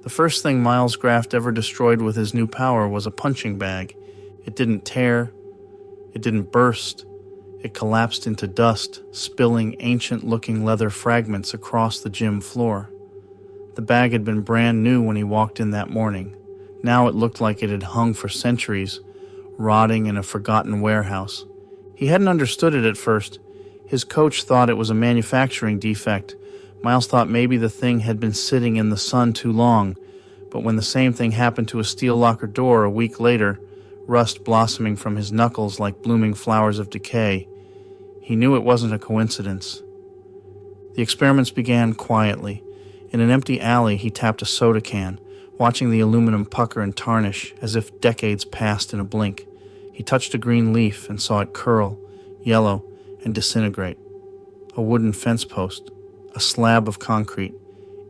The first thing Miles Graft ever destroyed with his new power was a punching bag. It didn't tear, it didn't burst. It collapsed into dust, spilling ancient-looking leather fragments across the gym floor. The bag had been brand new when he walked in that morning. Now it looked like it had hung for centuries, rotting in a forgotten warehouse. He hadn't understood it at first. His coach thought it was a manufacturing defect. Miles thought maybe the thing had been sitting in the sun too long, but when the same thing happened to a steel locker door a week later, rust blossoming from his knuckles like blooming flowers of decay, he knew it wasn't a coincidence. The experiments began quietly. In an empty alley, he tapped a soda can, watching the aluminum pucker and tarnish as if decades passed in a blink. He touched a green leaf and saw it curl, yellow, and disintegrate. A wooden fence post, a slab of concrete,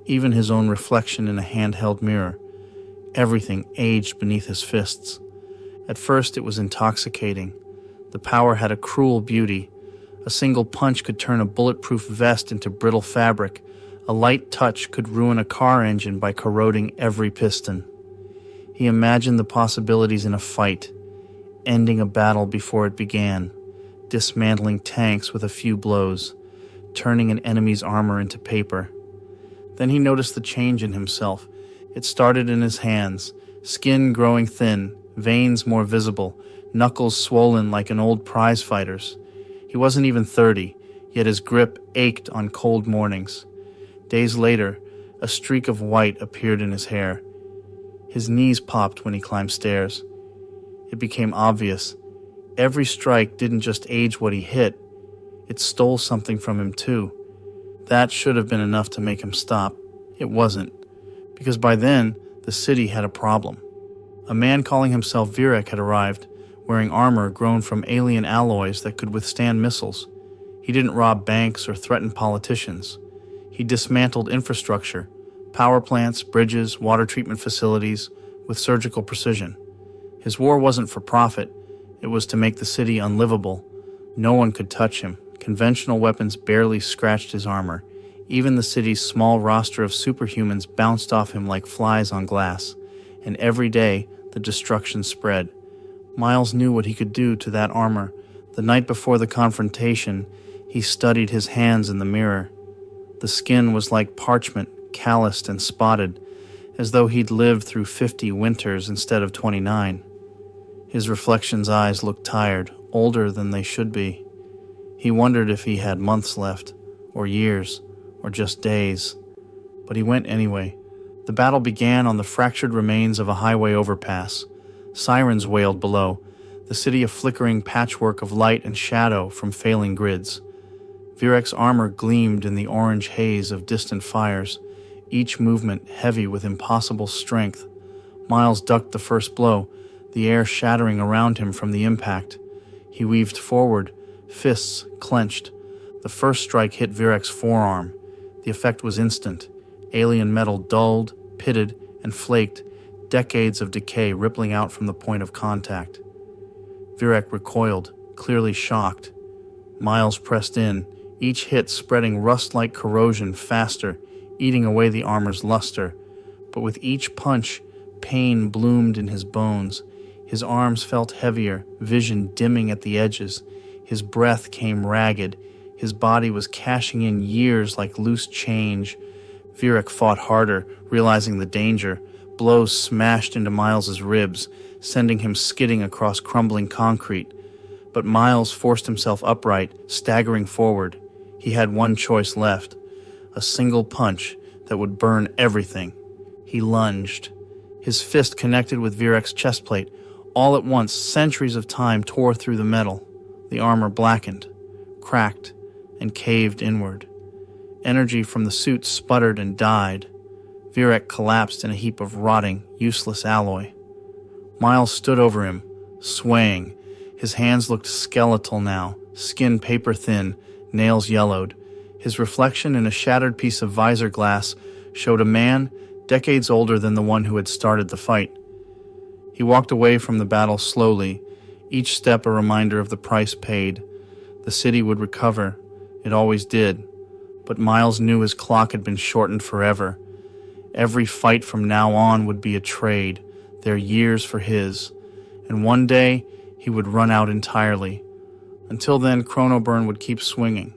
even his own reflection in a handheld mirror. Everything aged beneath his fists. At first it was intoxicating. The power had a cruel beauty. A single punch could turn a bulletproof vest into brittle fabric. A light touch could ruin a car engine by corroding every piston. He imagined the possibilities in a fight, ending a battle before it began, dismantling tanks with a few blows, turning an enemy's armor into paper. Then he noticed the change in himself. It started in his hands, skin growing thin, veins more visible, knuckles swollen like an old prize fighter's. He wasn't even 30, yet his grip ached on cold mornings. Days later, a streak of white appeared in his hair. His knees popped when he climbed stairs. It became obvious. Every strike didn't just age what he hit, it stole something from him too. That should have been enough to make him stop. It wasn't, because by then, the city had a problem. A man calling himself Virek had arrived, wearing armor grown from alien alloys that could withstand missiles. He didn't rob banks or threaten politicians. He dismantled infrastructure, power plants, bridges, water treatment facilities, with surgical precision. His war wasn't for profit. It was to make the city unlivable. No one could touch him. Conventional weapons barely scratched his armor. Even the city's small roster of superhumans bounced off him like flies on glass. And every day, the destruction spread. Miles knew what he could do to that armor. The night before the confrontation, he studied his hands in the mirror. The skin was like parchment, calloused and spotted, as though he'd lived through 50 winters instead of 29. His reflection's eyes looked tired, older than they should be. He wondered if he had months left, or years, or just days. But he went anyway. The battle began on the fractured remains of a highway overpass. Sirens wailed below, the city a flickering patchwork of light and shadow from failing grids. Virek's armor gleamed in the orange haze of distant fires, each movement heavy with impossible strength. Miles ducked the first blow, the air shattering around him from the impact. He weaved forward, fists clenched. The first strike hit Virek's forearm. The effect was instant. Alien metal dulled, pitted, and flaked, decades of decay rippling out from the point of contact. Virek recoiled, clearly shocked. Miles pressed in, each hit spreading rust-like corrosion faster, eating away the armor's luster. But with each punch, pain bloomed in his bones. His arms felt heavier, vision dimming at the edges. His breath came ragged. His body was cashing in years like loose change. Virek fought harder, realizing the danger. Blows smashed into Miles's ribs, sending him skidding across crumbling concrete. But Miles forced himself upright, staggering forward. He had one choice left, a single punch that would burn everything. He lunged. His fist connected with Virek's chest plate. All at once, centuries of time tore through the metal. The armor blackened, cracked, and caved inward. Energy from the suit sputtered and died. Virek collapsed in a heap of rotting, useless alloy. Miles stood over him, swaying. His hands looked skeletal now, skin paper-thin, nails yellowed. His reflection in a shattered piece of visor glass showed a man decades older than the one who had started the fight. He walked away from the battle slowly, each step a reminder of the price paid. The city would recover. It always did. But Miles knew his clock had been shortened forever. Every fight from now on would be a trade, their years for his, and one day he would run out entirely. Until then, Chronoburn would keep swinging.